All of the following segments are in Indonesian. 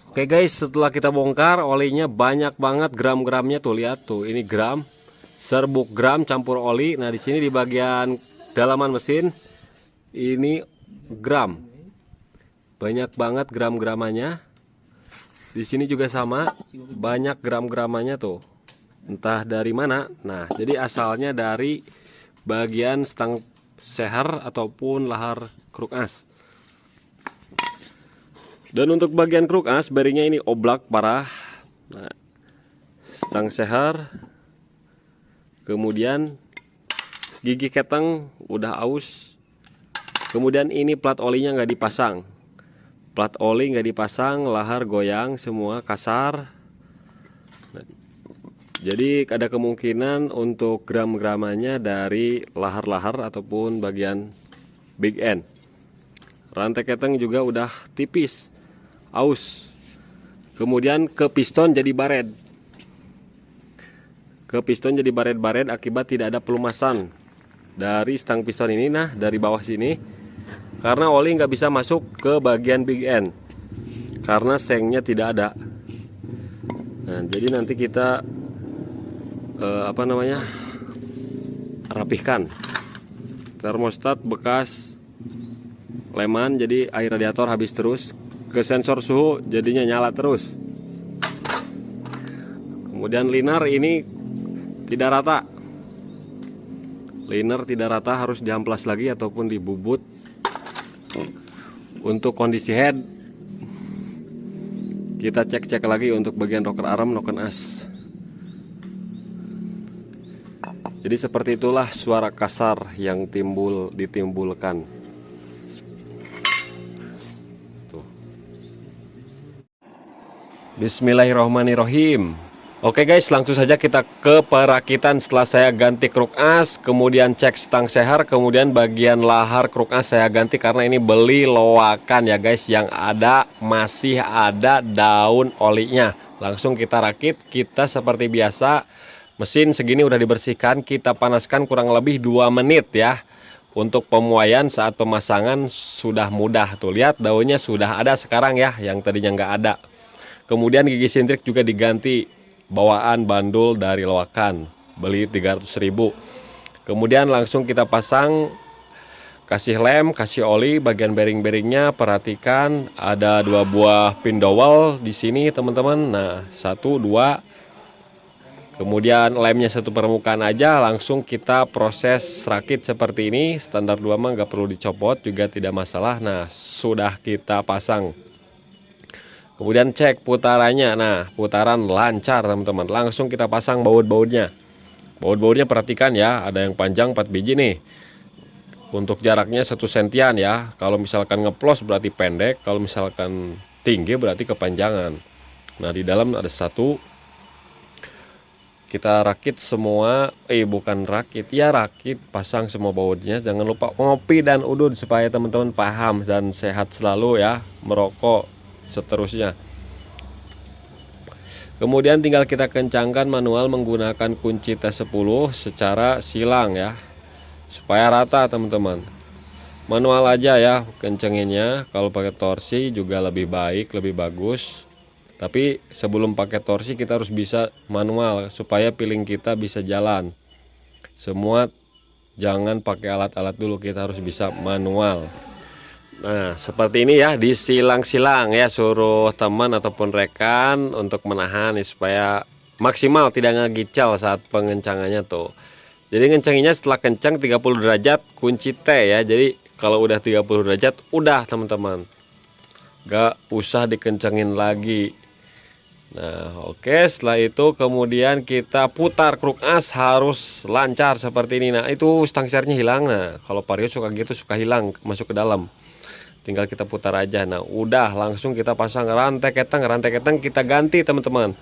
Oke guys, setelah kita bongkar, olinya banyak banget gram-gramnya tuh, lihat tuh, ini gram, serbuk gram campur oli. Nah, di sini di bagian dalaman mesin ini gram. Banyak banget gram-gramannya. Di sini juga sama, banyak gram-gramannya tuh. Entah dari mana. Nah, jadi asalnya dari bagian stang seher ataupun lahar kruk as. Dan untuk bagian kruk as, bearingnya ini oblak parah. Nah, stang seher, kemudian gigi keteng udah aus. Kemudian ini plat olinya nggak dipasang. Plat oli nggak dipasang, lahar goyang semua kasar. Jadi ada kemungkinan untuk gram-gramannya dari lahar-lahar ataupun bagian big end. Rantai keteng juga udah tipis, aus. Kemudian ke piston jadi baret. Ke piston jadi baret-baret akibat tidak ada pelumasan dari stang piston ini. Nah, dari bawah sini, karena oli nggak bisa masuk ke bagian big end karena sengnya tidak ada. Nah, jadi nanti kita rapihkan termostat bekas leman, jadi air radiator habis terus, ke sensor suhu jadinya nyala terus. Kemudian liner ini tidak rata, liner tidak rata, harus diamplas lagi ataupun dibubut. Untuk kondisi head kita cek-cek lagi untuk bagian rocker arm, noken as. Jadi seperti itulah suara kasar yang ditimbulkan. Tuh. Bismillahirrohmanirrohim. Oke guys, langsung saja kita ke perakitan. Setelah saya ganti kruk as, kemudian cek stang seher, kemudian bagian lahar kruk as saya ganti karena ini beli loakan ya guys, yang ada masih ada daun olinya. Langsung kita rakit. Kita seperti biasa, mesin segini udah dibersihkan, kita panaskan kurang lebih 2 menit ya. Untuk pemuaian saat pemasangan sudah mudah tuh, lihat daunnya sudah ada sekarang ya, yang tadinya nggak ada. Kemudian gigi sintrik juga diganti, bawaan bandul dari loakan, beli 300.000. Kemudian langsung kita pasang, kasih lem, kasih oli bagian bearing-bearingnya. Perhatikan ada 2 buah pin dowel di sini teman-teman. Nah, 1 2. Kemudian lemnya 1 permukaan aja, langsung kita proses rakit seperti ini. Standar 2 mah nggak perlu dicopot juga tidak masalah. Nah, sudah kita pasang. Kemudian cek putarannya. Nah, putaran lancar teman-teman. Langsung kita pasang baut-bautnya. Baut-bautnya perhatikan ya, ada yang panjang 4 biji nih. Untuk jaraknya 1 sentian ya. Kalau misalkan ngeplos berarti pendek, kalau misalkan tinggi berarti kepanjangan. Nah, di dalam ada 1. Kita rakit semua, bukan rakit, ya rakit, pasang semua bautnya. Jangan lupa ngopi dan udud supaya teman-teman paham dan sehat selalu ya, merokok seterusnya. Kemudian tinggal kita kencangkan manual menggunakan kunci T10 secara silang ya, supaya rata teman-teman. Manual aja ya kencenginnya. Kalau pakai torsi juga lebih baik, lebih bagus. Tapi sebelum pakai torsi kita harus bisa manual supaya piling kita bisa jalan. Semua jangan pakai alat-alat dulu, kita harus bisa manual. Nah, seperti ini ya, disilang-silang ya, suruh teman ataupun rekan untuk menahan nih, supaya maksimal tidak ngegical saat pengencangannya tuh. Jadi ngencenginya setelah kencang 30 derajat kunci T ya. Jadi kalau udah 30 derajat udah teman-teman, gak usah dikencengin lagi. Nah, oke, setelah itu kemudian kita putar kruk as, harus lancar seperti ini. Nah, itu stang sehernya hilang. Nah, kalau Vario suka gitu, suka hilang masuk ke dalam. Tinggal kita putar aja. Nah, udah langsung kita pasang rantai keteng. Rantai keteng kita ganti teman-teman,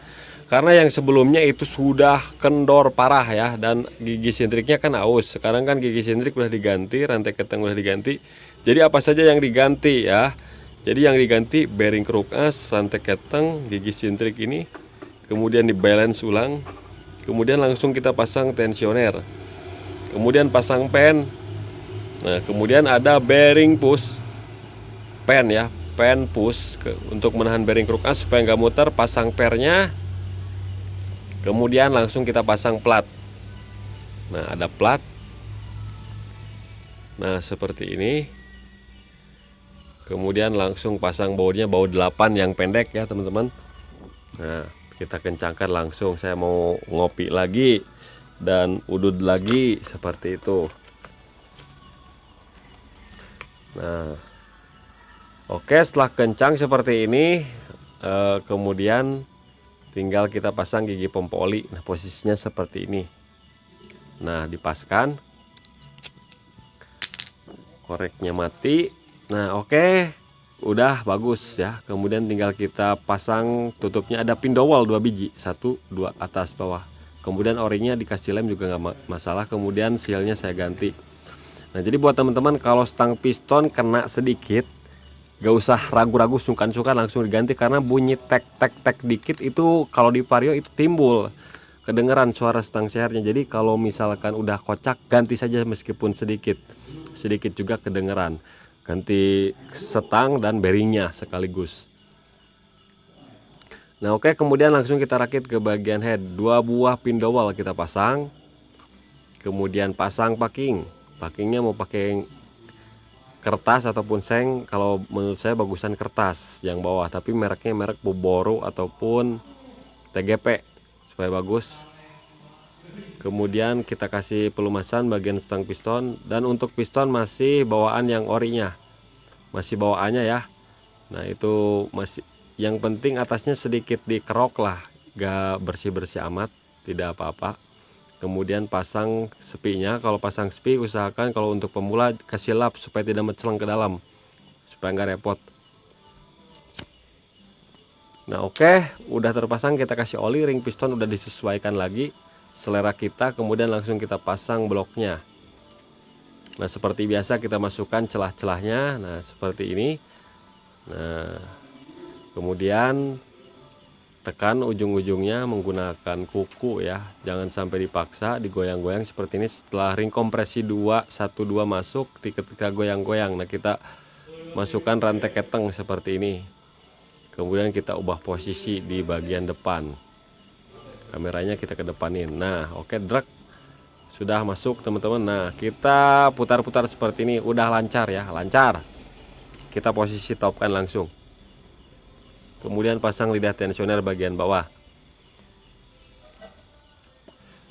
karena yang sebelumnya itu sudah kendor parah ya, dan gigi sintriknya kan aus. Sekarang kan gigi sintrik udah diganti, rantai keteng udah diganti. Jadi apa saja yang diganti ya? Jadi yang diganti bearing kruk as, rantai keteng, gigi sintrik ini, kemudian di balance ulang. Kemudian langsung kita pasang tensioner, kemudian pasang pen. Nah, kemudian ada bearing push pen ya, pen push untuk menahan bearing kruk as supaya nggak muter, pasang pernya. Kemudian langsung kita pasang plat. Nah, ada plat. Nah, seperti ini. Kemudian langsung pasang bautnya, baut 8 yang pendek ya teman-teman. Nah, kita kencangkan langsung. Saya mau ngopi lagi dan udut lagi seperti itu. Nah, oke, setelah kencang seperti ini, kemudian tinggal kita pasang gigi pompa oli. Nah, posisinya seperti ini. Nah, dipaskan, koreknya mati. Nah, oke, udah bagus ya. Kemudian tinggal kita pasang tutupnya, ada pin dowel 2 biji, 1, 2 atas bawah. Kemudian o-ringnya dikasih lem juga nggak masalah. Kemudian sealnya saya ganti. Nah, jadi buat teman-teman kalau stang piston kena sedikit, gak usah ragu-ragu, sungkan-sungkan, langsung diganti, karena bunyi tek tek tek dikit itu kalau di vario itu timbul kedengeran suara stang sehernya. Jadi kalau misalkan udah kocak, ganti saja meskipun sedikit juga kedengeran. Ganti setang dan bearingnya sekaligus. Nah, oke, kemudian langsung kita rakit ke bagian head. 2 buah pin dowel kita pasang. Kemudian pasang packing. Packingnya mau pakai kertas ataupun seng. Kalau menurut saya bagusan kertas yang bawah, tapi mereknya merek Boboro ataupun TGP supaya bagus. Kemudian kita kasih pelumasan bagian stang piston, dan untuk piston masih bawaan yang orinya, masih bawaannya ya. Nah, itu masih, yang penting atasnya sedikit dikerok lah, gak bersih-bersih amat, tidak apa-apa. Kemudian pasang sepinya. Kalau pasang sepi usahakan kalau untuk pemula kasih lap supaya tidak mencelang ke dalam, supaya nggak repot. Nah, oke, udah terpasang, kita kasih oli, ring piston udah disesuaikan lagi selera kita. Kemudian langsung kita pasang bloknya. Nah, seperti biasa kita masukkan celah-celahnya. Nah, seperti ini. Nah, kemudian tekan ujung-ujungnya menggunakan kuku ya, jangan sampai dipaksa, digoyang-goyang seperti ini. Setelah ring kompresi 2 1 2 masuk, ketika goyang-goyang, nah kita masukkan rantai keteng seperti ini. Kemudian kita ubah posisi di bagian depan, kameranya kita kedepanin. Nah, oke, drag sudah masuk teman-teman. Nah, kita putar-putar seperti ini, udah lancar ya, lancar. Kita posisi topkan langsung. Kemudian pasang lidah tensioner bagian bawah.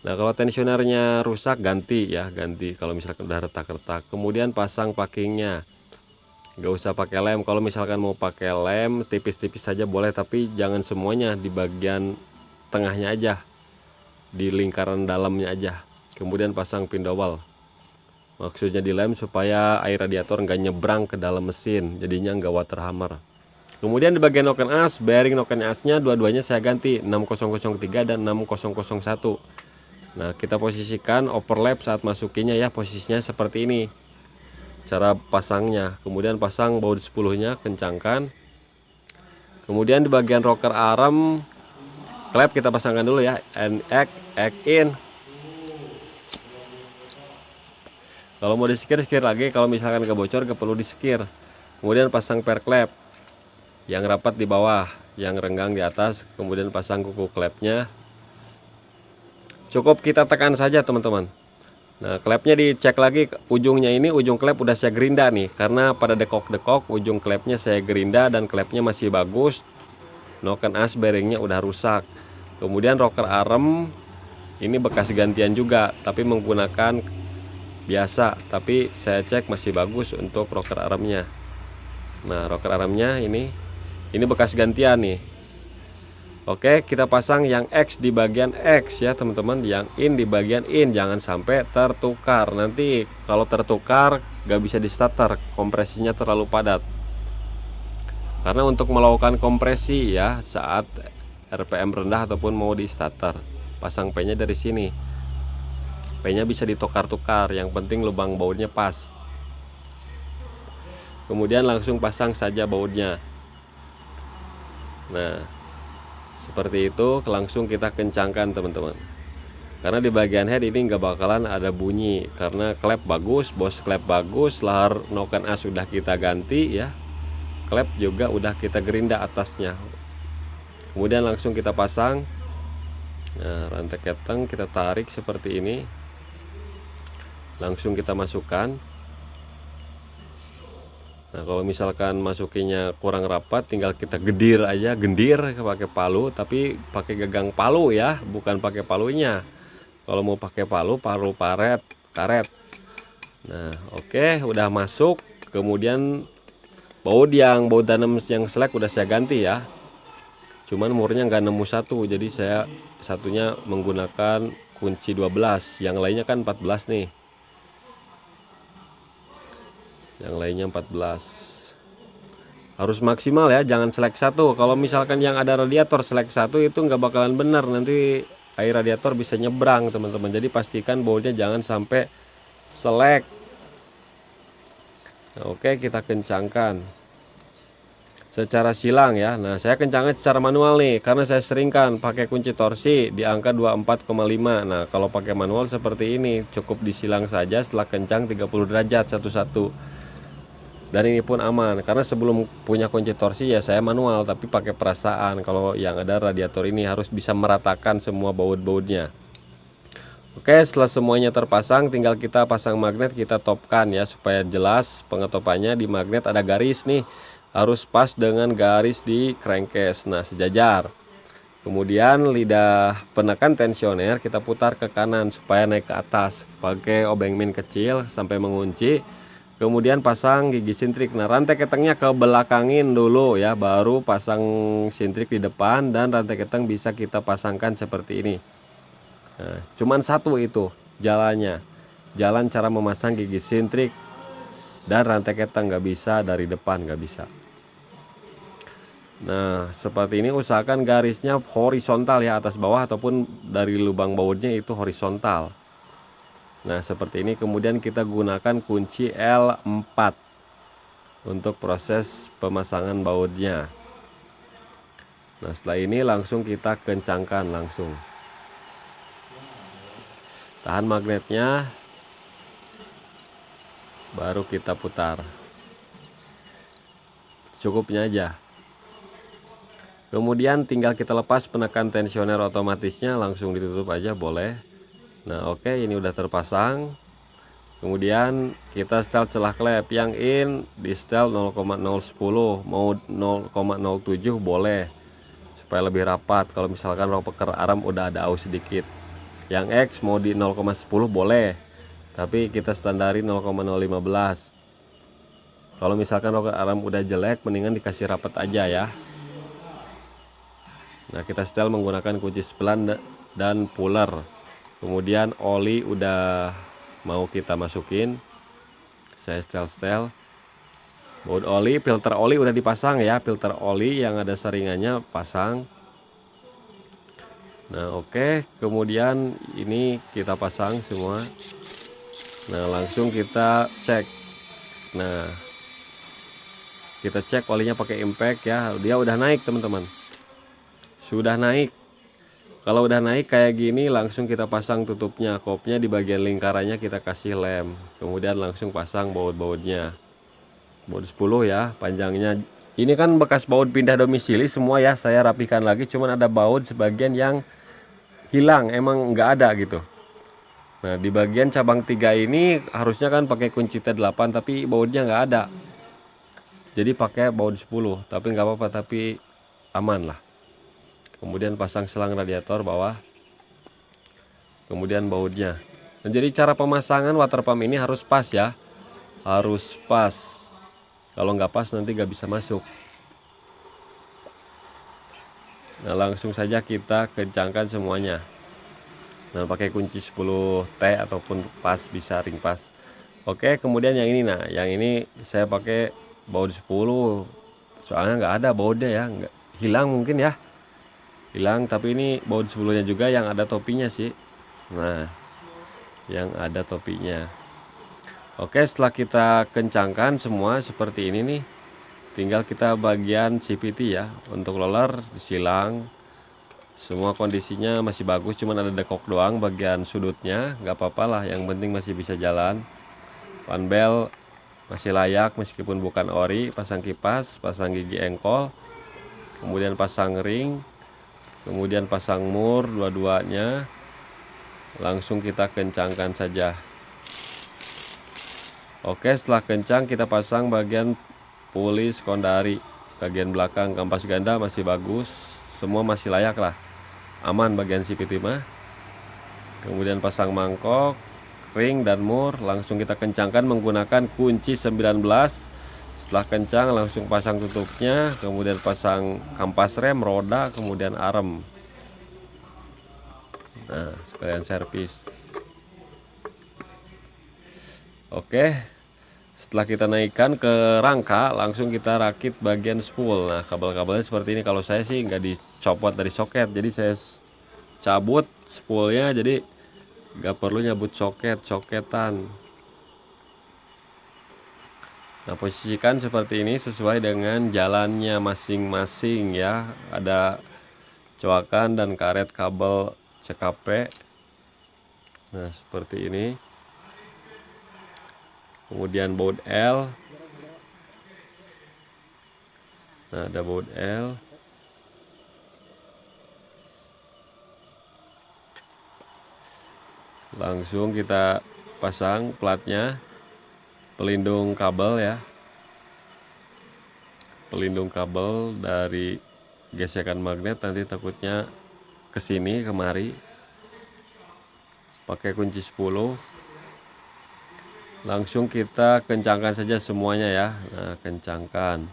Nah, kalau tensionernya rusak ganti ya, ganti kalau misalkan udah retak-retak. Kemudian pasang packingnya, gak usah pakai lem. Kalau misalkan mau pakai lem tipis-tipis saja boleh, tapi jangan semuanya, di bagian tengahnya aja, di lingkaran dalamnya aja. Kemudian pasang pin dowel, maksudnya dilem supaya air radiator nggak nyebrang ke dalam mesin, jadinya nggak water hammer. Kemudian di bagian noken as, bearing noken asnya dua-duanya saya ganti 6003 dan 6001. Nah, kita posisikan overlap saat masukinnya ya, posisinya seperti ini cara pasangnya. Kemudian pasang baut 10-nya, kencangkan. Kemudian di bagian rocker arm klep kita pasangkan dulu ya, egg in. Kalau mau disekir, sekir lagi. Kalau misalkan kebocor, gak perlu disekir. Kemudian pasang per klep yang rapat di bawah, yang renggang di atas. Kemudian pasang kuku klepnya. Cukup kita tekan saja teman-teman. Nah, klepnya dicek lagi ujungnya. Ini ujung klep udah saya gerinda nih, karena pada dekok-dekok ujung klepnya saya gerinda dan klepnya masih bagus. Noken as bearingnya udah rusak. Kemudian rocker arm ini bekas gantian juga, tapi menggunakan biasa, tapi saya cek masih bagus untuk rocker armnya. Nah, rocker armnya ini bekas gantian nih. Oke, kita pasang yang X di bagian X ya teman-teman, yang in di bagian in, jangan sampai tertukar. Nanti kalau tertukar gak bisa di starter, kompresinya terlalu padat. Karena untuk melakukan kompresi ya saat RPM rendah ataupun mau di starter, pasang P nya dari sini. P nya bisa ditukar-tukar, yang penting lubang bautnya pas. Kemudian langsung pasang saja bautnya. Nah, seperti itu, langsung kita kencangkan teman-teman. Karena di bagian head ini nggak bakalan ada bunyi, karena klep bagus, bos klep bagus, lahar noken as sudah kita ganti ya. klep juga udah kita gerinda atasnya. Kemudian langsung kita pasang. Nah, rantai keteng kita tarik seperti ini, langsung kita masukkan. Nah, kalau misalkan masukinya kurang rapat, tinggal kita gendir aja, pakai palu, tapi pakai gagang palu ya, bukan pakai palunya. Kalau mau pakai palu karet. Nah, oke, udah masuk. Kemudian baut tanam yang selek udah saya ganti ya. Cuman umurnya nggak nemu satu, jadi saya satunya menggunakan kunci 12, yang lainnya kan 14 nih. Yang lainnya 14. Harus maksimal ya, jangan selek satu. Kalau misalkan yang ada radiator selek satu itu nggak bakalan benar, nanti air radiator bisa nyebrang teman-teman. Jadi pastikan bautnya jangan sampai selek. Nah, oke, kita kencangkan secara silang ya. Nah, saya kencangkan secara manual nih, karena saya seringkan pakai kunci torsi di angka 24,5. Nah, kalau pakai manual seperti ini, cukup disilang saja setelah kencang 30 derajat satu-satu. Dan ini pun aman, karena sebelum punya kunci torsi ya saya manual, tapi pakai perasaan. Kalau yang ada radiator ini harus bisa meratakan semua baut-bautnya. Oke, setelah semuanya terpasang, tinggal kita pasang magnet, kita topkan ya, supaya jelas pengetopannya. Di magnet ada garis nih, harus pas dengan garis di crankcase. Nah, sejajar. Kemudian lidah penekan tensioner kita putar ke kanan supaya naik ke atas. Pakai obeng min kecil sampai mengunci. Kemudian pasang gigi sintrik. Nah, rantai ketengnya ke belakangin dulu ya, baru pasang sintrik di depan, dan rantai keteng bisa kita pasangkan seperti ini. Nah, cuman satu itu jalannya. Jalan cara memasang gigi sintrik dan rantai keteng, nggak bisa dari depan, nggak bisa. Nah, seperti ini, usahakan garisnya horizontal ya, atas bawah ataupun dari lubang bautnya itu horizontal. Nah, seperti ini. Kemudian kita gunakan kunci L4 untuk proses pemasangan bautnya. Nah, setelah ini langsung kita kencangkan langsung. Tahan magnetnya, baru kita putar. Cukupnya aja. Kemudian tinggal kita lepas penekan tensioner otomatisnya, langsung ditutup aja boleh. Nah, oke, ini udah terpasang. Kemudian kita setel celah klep. Yang in di setel 0,010, mau 0,07 boleh, supaya lebih rapat. Kalau misalkan rocker arm udah ada aus sedikit. Yang X mau di 0,10 boleh, tapi kita standari 0,015. Kalau misalkan rocker arm udah jelek, mendingan dikasih rapat aja ya. Nah, kita setel menggunakan kunci sepelan dan puller. Kemudian oli udah mau kita masukin. Saya setel. Baut oli, filter oli udah dipasang ya. Filter oli yang ada saringannya pasang. Nah, oke. Kemudian ini kita pasang semua. Nah, langsung kita cek. Nah, kita cek olinya pakai impact ya. Dia udah naik teman-teman. Sudah naik. Kalau udah naik kayak gini, langsung kita pasang tutupnya. Kopnya di bagian lingkarannya kita kasih lem. Kemudian langsung pasang baut-bautnya. Baut 10 ya panjangnya. Ini kan bekas baut pindah domisili semua ya, saya rapikan lagi. Cuman ada baut sebagian yang hilang, emang nggak ada gitu. Nah, di bagian cabang 3 ini harusnya kan pakai kunci T8, tapi bautnya nggak ada. Jadi pakai baut 10, tapi nggak apa-apa, tapi aman lah. Kemudian pasang selang radiator bawah. Kemudian bautnya. Nah, jadi cara pemasangan water pump ini harus pas ya. Harus pas. Kalau nggak pas nanti nggak bisa masuk. Nah, langsung saja kita kencangkan semuanya. Nah, pakai kunci 10T ataupun pas, bisa ring pas. Oke, kemudian yang ini. Nah, yang ini saya pakai baut 10. Soalnya nggak ada bautnya ya, nggak hilang mungkin ya. Hilang, tapi ini baut 10-nya juga yang ada topinya sih. Nah, yang ada topinya. Oke, setelah kita kencangkan semua seperti ini nih, tinggal kita bagian CVT ya. Untuk roller disilang. Semua kondisinya masih bagus, cuman ada dekok doang bagian sudutnya, nggak apa-apa lah, yang penting masih bisa jalan. Fan belt masih layak meskipun bukan ori. Pasang kipas, pasang gigi engkol, kemudian pasang ring, kemudian pasang mur dua-duanya. Langsung kita kencangkan saja. Oke, setelah kencang kita pasang bagian puli sekondari. Bagian belakang kampas ganda masih bagus, semua masih layak lah, aman bagian CVT mah. Kemudian pasang mangkok, ring dan mur, langsung kita kencangkan menggunakan kunci 19. Setelah kencang langsung pasang tutupnya, kemudian pasang kampas rem, roda, kemudian arem. Nah, sekalian servis. Oke, setelah kita naikkan ke rangka, langsung kita rakit bagian spool. Nah, kabel-kabelnya seperti ini. Kalau saya sih nggak dicopot dari soket, jadi saya cabut spoolnya, jadi nggak perlu nyabut soketan. Nah, posisikan seperti ini sesuai dengan jalannya masing-masing ya. Ada coakan dan karet kabel CKP. Nah, seperti ini. Kemudian baut L. Nah, ada baut L. Langsung kita pasang platnya, pelindung kabel ya. Pelindung kabel dari gesekan magnet, nanti takutnya ke sini kemari. Pakai kunci 10. Langsung kita kencangkan saja semuanya ya. Nah, kencangkan.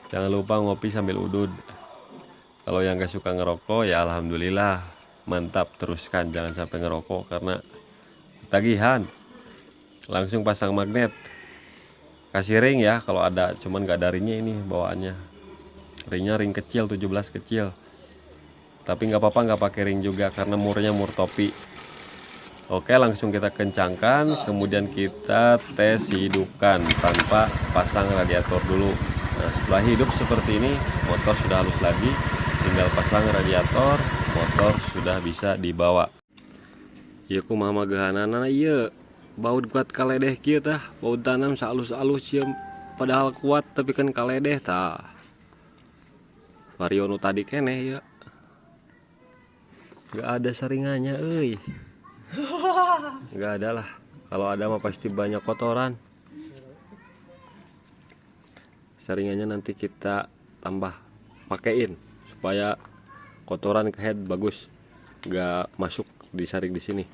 Jangan lupa ngopi sambil udud. Kalau yang gak suka ngerokok ya alhamdulillah, mantap, teruskan, jangan sampai ngerokok karena tagihan. Langsung pasang magnet, kasih ring ya kalau ada, cuman gak ada ringnya ini bawaannya. Ringnya ring kecil 17 kecil, tapi nggak apa-apa nggak pakai ring juga karena murnya mur topi. Oke, langsung kita kencangkan, kemudian kita tes hidupkan tanpa pasang radiator dulu. Nah, setelah hidup seperti ini, motor sudah halus lagi, tinggal pasang radiator, motor sudah bisa dibawa. Ieu kumaha magahanana ieu? Baut kuat kaledeh kieu tah, baut tanam salus-alus ieu padahal kuat tapi kan kaledeh tah. Vario nu tadi keneh ya. Gak ada saringannya euy. Gak ada lah, kalau ada mah pasti banyak kotoran. Saringannya nanti kita tambah pakein supaya kotoran ke head bagus, gak masuk disaring di sini.